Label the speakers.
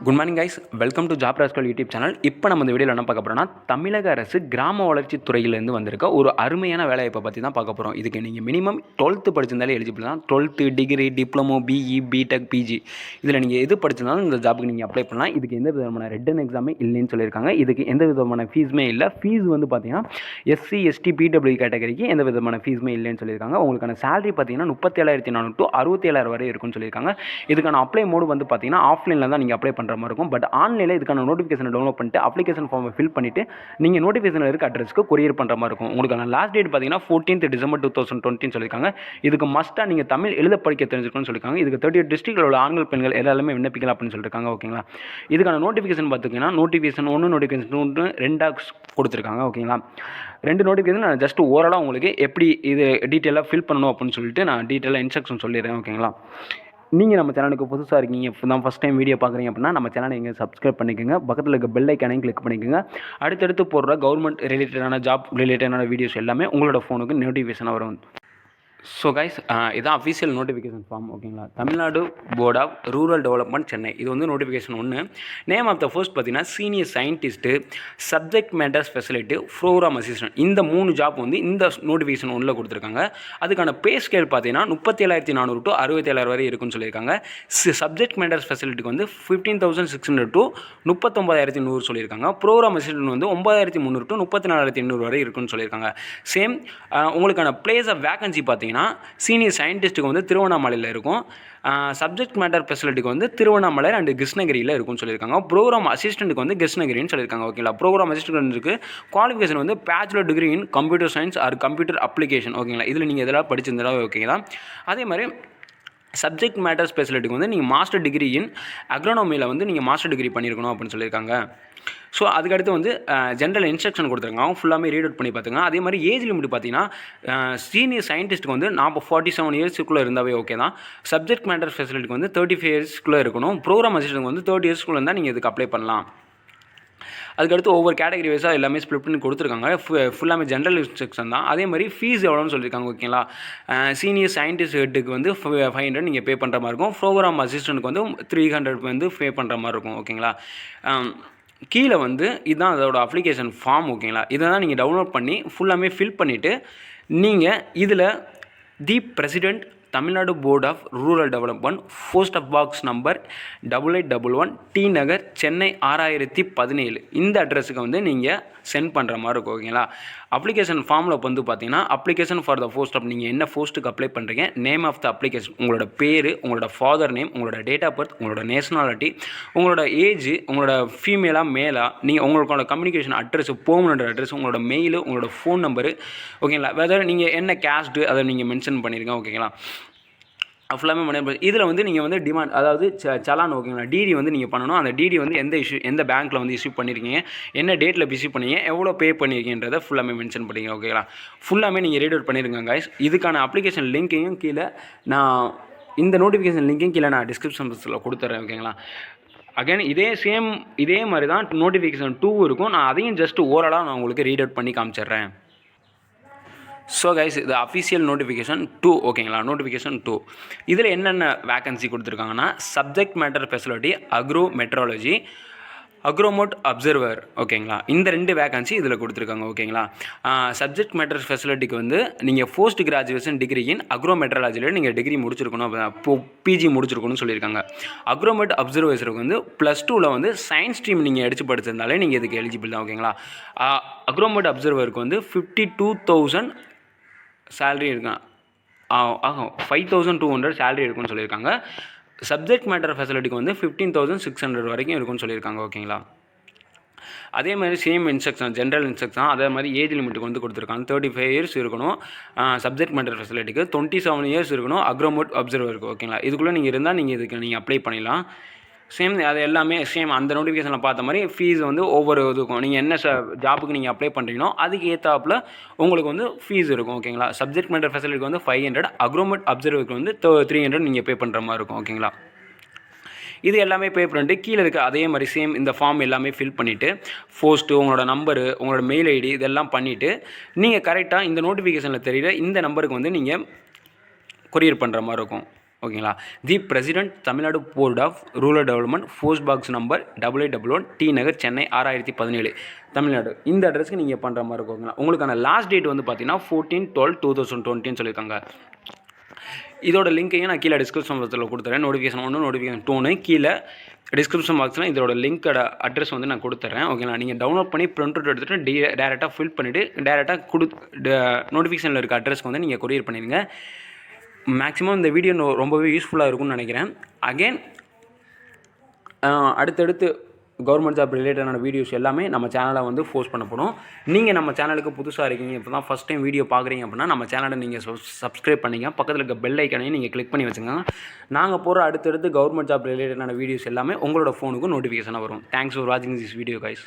Speaker 1: Good morning guys, welcome to job rascal YouTube channel. இப்போ நம்ம இந்த வீடியோவில் என்ன பார்க்க போகிறோம்னா, தமிழக அரசு கிராம வளர்ச்சி துறையிலேருந்து வந்திருக்க ஒரு அருமையான வேலைவாய்ப்பை பற்றி தான் பார்க்க போகிறோம். இதுக்கு நீங்கள் மினிமம் 12th படிச்சிருந்தாலே எலிஜிபிள் தான். 12th, degree, diploma, BE, B Tech, PG இதில் நீங்கள் எது படிச்சிருந்தாலும் இந்த ஜாப்புக்கு நீங்கள் அப்ளை பண்ணலாம். இதுக்கு எந்த விதமான ரிட்டன் எக்ஸாமே இல்லைன்னு சொல்லியிருக்காங்க. இதுக்கு எந்த விதமான ஃபீஸுமே இல்லை. ஃபீஸ் வந்து பார்த்தீங்கன்னா எஸ்சி, எஸ்டி, பிடபிள்யூ கேட்டகரிக்கு எந்த விதமான ஃபீஸுமே இல்லைன்னு சொல்லியிருக்காங்க. உங்களுக்கான சேலரி பார்த்தீங்கன்னா 37,400 to 67,000 வரை இருக்குன்னு சொல்லியிருக்காங்க. இதுக்கான அப்ளை மோடு வந்து பார்த்தீங்கன்னா ஆஃப்லைனில் தான் நீங்கள் அப்ளை பண்ணுற மாதிரி இருக்கும். பட் ஆன்லைனில் இதுக்கான நோட்டிஃபிகேஷனை டவுன்லோட் பண்ணிட்டு அப்ளிகேஷன் ஃபார்மை ஃபில் பண்ணிவிட்டு நீங்கள் நோட்டிஃபிகேஷனில் இருக்க அட்ரஸ்க்கு கொரியர் பண்ணுற மாதிரி இருக்கும். உங்களுக்கான லாஸ்ட் டேட் பார்த்தீங்கன்னா 14th December 2020 சொல்லியிருக்காங்க. இதுக்கு மஸ்ட்டாக நீங்கள் தமிழ் எழுத படிக்க தெரிஞ்சுக்கணும்னு சொல்லியிருக்காங்க. இதுக்கு 38 டிஸ்ட்ரிக்டில் உள்ள ஆண்கள் பெண்கள் எல்லாருமே விண்ணப்பிக்கலாம் அப்படின்னு சொல்லியிருக்காங்க. ஓகேங்களா, இதுக்கான நோட்டிஃபிகேஷன் பார்த்திங்கன்னா நோட்டிஃபிகேஷன் 1, நோட்டிஃபிகேஷன் 2 2 கொடுத்துருக்காங்க. ஓகேங்களா, 2 நோட்டிஃபிகேஷன் நான் ஜஸ்ட் ஓரளவு உங்களுக்கு எப்படி இது டீட்டெயிலாக ஃபில் பண்ணணும் அப்படின்னு சொல்லிட்டு நான் டீட்டெயிலாக இன்ஸ்ட்ரக்ஷன் சொல்லிடுறேன். ஓகேங்களா, நீங்கள் நம்ம சேனலுக்கு புதுசாக இருக்கீங்க, இப்போ தான் ஃபஸ்ட் டைம் வீடியோ பார்க்குறீங்க அப்படின்னா நம்ம சேனலை எங்கே சப்ஸ்கிரைப் பண்ணிக்கோங்க. பக்கத்தில் இருக்க பெல் ஐக்கானையும் கிளிக் பண்ணிக்கோங்க. அடுத்தடுத்து போடுற கவர்மெண்ட் ரிலேட்டடான ஜாப் ரிலேட்டடான வீடியோஸ் எல்லாமே உங்களோட ஃபோனுக்கு நோட்டிஃபிகேஷனாக வரும். ஸோ கைஸ், இதான் அஃபீஷியல் நோட்டிஃபிகேஷன் ஃபார்ம். ஓகேங்களா, Tamil Nadu board of rural development Chennai, இது வந்து notification 1. Name of the post பார்த்தீங்கன்னா senior scientist, subject matter speciality, programme assistant. இந்த 3 ஜாப் வந்து இந்த நோட்டிஃபிகேஷன் 1ல் கொடுத்துருக்காங்க. அதுக்கான பே ஸ்கேல் பார்த்தீங்கன்னா 37,400 to 67,000 வரை இருக்குன்னு சொல்லியிருக்காங்க. சப்ஜெக்ட் மேட்டர் ஸ்பெஷலிட்டிக்கு வந்து 15,600 to 39,100 சொல்லியிருக்காங்க. ப்ரோக்ராம் அசிஸ்டன்ட் வந்து 9,300 to 34,800 வரை இருக்குன்னு சொல்லியிருக்காங்க. சேம் உங்களுக்கான பிளேஸ் ஆஃப் வேகன்சி பார்த்தீங்கன்னா சீனியர் சயின்டிஸ்ட்டுக்கு வந்து திருவண்ணாமலையில் இருக்கும். சப்ஜெக்ட் மேட்டர் ஸ்பெஷலிட்டிக்கு வந்து திருவண்ணாமலை அண்ட் கிருஷ்ணகிரியில் இருக்கும்னு சொல்லியிருக்காங்க. ப்ரோக்ராம் அசிஸ்டண்ட்டுக்கு வந்து கிருஷ்ணகிரின்னு சொல்லியிருக்காங்க. ஓகேங்களா, ப்ரோக்ராம் அசிஸ்டன்ட்டுக்கு குவாலிஃபிகேஷன் வந்து bachelor degree in computer science or computer application. ஓகேங்களா, இதில் நீங்கள் எதெல்லாம் படிச்சிருந்தாலும் ஓகேங்களா. அதே மாதிரி சப்ஜெக்ட் மேட்டர் ஸ்பெஷலிட்டிக்கு வந்து நீங்கள் மாஸ்டர் டிகிரி இன் அக்ரோனமியில் வந்து நீங்கள் மாஸ்டர் டிகிரி பண்ணியிருக்கணும் அப்படின்னு சொல்லியிருக்காங்க. ஸோ அதுக்கடுத்து வந்து ஜென்ரல் இன்ஸ்ட்ரக்ஷன் கொடுத்துருக்காங்க, அவங்க ஃபுல்லாமே ரீட் அவுட் பண்ணி பார்த்துங்க. அதே மாதிரி ஏஜ் லிமிட் பார்த்தீங்கன்னா சீனியர் சயின்டிஸ்ட்டுக்கு வந்து 47 இயர்ஸுக்குள்ளே இருந்தாவே ஓகே தான். சப்ஜெக்ட் மேட்டர் ஃபெசிலிட்டிக்கு வந்து 35 இயர்ஸ்க்குள்ளே இருக்கணும். ப்ரோக்ராம் அசிஸ்டன்ட் வந்து 30 இயர்ஸ்க்குள்ளே இருந்தால் நீங்கள் இதுக்கு அப்ளை பண்ணலாம். அதுக்கடுத்து ஒவ்வொரு கேட்டகரி வைஸாக எல்லாமே ஸ்ப்ளிட் பண்ணி கொடுத்துருக்காங்க. ஃபுல்லாமே ஜென்ரல் இன்ஸ்ட்ரக்ஷன் தான். அதே மாதிரி ஃபீஸ் எவ்வளோன்னு சொல்லியிருக்காங்க. ஓகேங்களா, சீனியர் சயின்டிஸ்ட் ஹெட்டுக்கு வந்து 500 நீங்கள் பே பண்ணுற மாதிரி இருக்கும். ப்ரோக்ராம் அசிஸ்டன்ட்டுக்கு வந்து 300 வந்து பே பண்ணுற மாதிரி இருக்கும். ஓகேங்களா, கீழே வந்து இதுதான் அதோட அப்ளிகேஷன் ஃபார்ம். ஓகேங்களா, இதை தான் நீங்கள் டவுன்லோட் பண்ணி ஃபுல்லாமே ஃபில் பண்ணிவிட்டு நீங்கள் இதில் the president Tamil Nadu board of rural development, post of box number 8811 T Nagar, Chennai 6017 இந்த அட்ரஸுக்கு வந்து நீங்கள் சென்ட் பண்ணுற மாதிரி இருக்கும். ஓகேங்களா, அப்ளிகேஷன் ஃபார்மில் வந்து பார்த்தீங்கன்னா application for the post of நீங்கள் என்ன போஸ்ட்டுக்கு அப்ளை பண்ணுறீங்க, நேம் ஆஃப் த அப்ளிகேஷன், உங்களோட பேர், உங்களோட ஃபாதர் நேம், உங்களோட டேட் ஆஃப் பர்த், உங்களோட நேஷனாலிட்டி, உங்களோட ஏஜ், உங்களோட ஃபீமேலாக மேலா, நீங்கள் உங்களோட கம்யூனிகேஷன் அட்ரஸ், பெர்மனண்ட் அட்ரஸ், உங்களோட மெயிலு, உங்களோட ஃபோன் நம்பரு. ஓகேங்களா, வெதர் நீங்கள் என்ன கேஸ்ட்டு அதை நீங்கள் மென்ஷன் பண்ணியிருங்க. ஓகேங்களா, ஃபுல்லாமே பண்ணி இதில் வந்து நீங்கள் வந்து டிமாண்ட், அதாவது சலான். ஓகேங்களா, டிடி வந்து நீங்கள் பண்ணணும். அந்த டிடி வந்து எந்த பேங்க்கில் வந்து இஷ்யூ பண்ணியிருக்கீங்க, என்ன டேட்டில் இஷ்யூ பண்ணீங்க, எவ்வளோ பே பண்ணியிருக்கீங்கன்றதை ஃபுல்லாமே மென்ஷன் பண்ணிங்க. ஓகேங்களா, ஃபுல்லாமே நீங்கள் ரீட் அவுட் பண்ணிடுங்க கைஸ். இதுக்கான அப்ளிகேஷன் லிங்க்கையும் கீழே நான் இந்த நோட்டிஃபிகேஷன் லிங்க்கையும் கீழே நான் டிஸ்கிரிப்ஷன் பாக்ஸில் கொடுத்துட்றேன். ஓகேங்களா, அகைன் இதே மாதிரி தான் நோட்டிஃபிகேஷன் 2 இருக்கும். நான் அதையும் ஜஸ்ட் ஓரளவு நான் உங்களுக்கு ரீட் அவுட் பண்ணி காமிச்சிடுறேன். ஸோ கைஸ், இது அஃபிஷியல் நோட்டிஃபிகேஷன் 2. ஓகேங்களா, நோட்டிஃபிகேஷன் 2 இதில் என்னென்ன வேகன்சி கொடுத்துருக்காங்கன்னா subject matter facility, agro meteorology, agromet observer. ஓகேங்களா, இந்த 2 வேகன்சி இதில் கொடுத்துருக்காங்க. ஓகேங்களா, சப்ஜெக்ட் மேட்டர் ஃபெசிலிட்டிக்கு வந்து நீங்கள் post graduation degree in agro மெட்ராலஜியில் நீங்கள் டிகிரி முடிச்சிருக்கணும், பிஜி முடிச்சிருக்கணும்னு சொல்லியிருக்காங்க. அக்ரோமோட் அப்சர்வேஷருக்கு வந்து +2ல் வந்து சயின்ஸ் ஸ்ட்ரீம் நீங்கள் எடுத்து படிச்சிருந்தாலே நீங்கள் இதுக்கு எலிஜிபிள் தான். ஓகேங்களா, அக்ரோமோட் அப்சர்வருக்கு வந்து 52,000 சேலரி இருக்கும். 5,200 சேலரி இருக்குன்னு சொல்லியிருக்காங்க. சப்ஜெக்ட் மேட்டர் ஃபெசிலிட்டிக்கு வந்து 15,600 வரைக்கும் இருக்குன்னு சொல்லியிருக்காங்க. ஓகேங்களா, அதே மாதிரி சேம் இன்ஸ்ட்ரக்ஷன், ஜென்ரல் இன்ஸ்ட்ரக்ஷன். அதே மாதிரி ஏஜ் லிமிட்டுக்கு வந்து கொடுத்துருக்காங்க. 35 இயர்ஸ் இருக்கணும் சப்ஜெக்ட் மேட்டர் ஃபெசிலிட்டிக்கு, 27 இயர்ஸ் இருக்கணும் அக்ரோமோட் அப்சர்வருக்கு. ஓகேங்களா, இதுக்குள்ளே நீங்கள் இருந்தால் நீங்கள் இதுக்கு நீங்கள் அப்ளை பண்ணிடலாம். சேம் அது எல்லாமே சேம் அந்த நோட்டிஃபிகேஷனில் பார்த்த மாதிரி ஃபீஸ் வந்து ஒவ்வொரு இதுக்கும் நீங்கள் என்ன ஜாப்புக்கு நீங்கள் அப்ளை பண்ணுறீங்களோ அதுக்கு ஏற்றாப்புல உங்களுக்கு வந்து ஃபீஸ் இருக்கும். ஓகேங்களா, சப்ஜெக்ட் மேட்டர் ஃபெசிலிட்டிக்கு வந்து 500, அக்ரோமோட் அப்சர்வருக்கு வந்து 300 நீங்கள் பே பண்ணுற மாதிரி இருக்கும். ஓகேங்களா, இது எல்லாமே பே பண்ணிட்டு கீழே இருக்க அதே மாதிரி சேம் இந்த ஃபார்ம் எல்லாமே ஃபில் பண்ணிவிட்டு போஸ்ட்டு, உங்களோட நம்பரு, உங்களோட மெயில் ஐடி இதெல்லாம் பண்ணிவிட்டு நீங்கள் கரெக்டாக இந்த நோட்டிஃபிகேஷனில் தெரியுற இந்த நம்பருக்கு வந்து நீங்கள் கொரியர் பண்ணுற மாதிரி இருக்கும். ஓகேங்களா. The president Tamil Nadu board of rural development, post box number 8811 T Nagar, Chennai 6017 Tamil Nadu. இந்த அட்ரஸ்க்கு நீங்கள் பண்ணுற மாதிரி இருக்கும். ஓகேங்களா. உங்களுக்கான லாஸ்ட் டேட் வந்து பார்த்தீங்கன்னா 14/12/2020 சொல்லியிருக்காங்க. இதோட லிங்க்கையும் நான் கீழே டிஸ்கிரிப்ஷன் பாக்ஸில் கொடுத்துறேன். நோட்டிஃபிகேஷன் 1 நோட்டிஃபிகேஷன் 2 கீழே டிஸ்கிரிப்ஷன் பாக்ஸில் இதோட லிங்க்கோட அட்ரஸ் வந்து நான் கொடுத்துறேன். ஓகேங்களா. நீங்கள் டவுன்லோட் பண்ணி பிரிண்ட் அவுட் எடுத்துகிட்டு டேரெக்டாக ஃபில் பண்ணிவிட்டு டேரெக்டாக நோட்டிஃபிகேஷனில் இருக்க அட்ரஸ்க்கு வந்து நீங்கள் கொரியர் பண்ணிடுங்க. மேக்ஸிமம் இந்த வீடியோ ரொம்பவே யூஸ்ஃபுல்லாக இருக்கும்னு நினைக்கிறேன். அகெயின் அடுத்தடுத்து கவர்மெண்ட் ஜாப் ரிலேட்டடான வீடியோஸ் எல்லாமே நம்ம சேனலை வந்து போஸ்ட் பண்ணப்படும். நீங்கள் நம்ம சேனலுக்கு புதுசாக இருக்கீங்க, இப்போ தான் ஃபஸ்ட் டைம் வீடியோ பார்க்குறீங்க அப்படின்னா நம்ம சேனலை நீங்கள் சப்ஸ்கிரைப் பண்ணிங்க, பக்கத்தில் இருக்க பெல் ஐக்கானையும் நீங்கள் கிளிக் பண்ணி வச்சுங்க. நாங்கள் போகிற அடுத்தடுத்து கவர்மெண்ட் ஜாப் ரிலேட்டடான வீடியோஸ் எல்லாமே உங்களோட ஃபோனுக்கு நோட்டிஃபிகேஷனாக வரும். தேங்க்ஸ் ஃபார் வாட்சிங் திஸ் வீடியோ கைஸ்.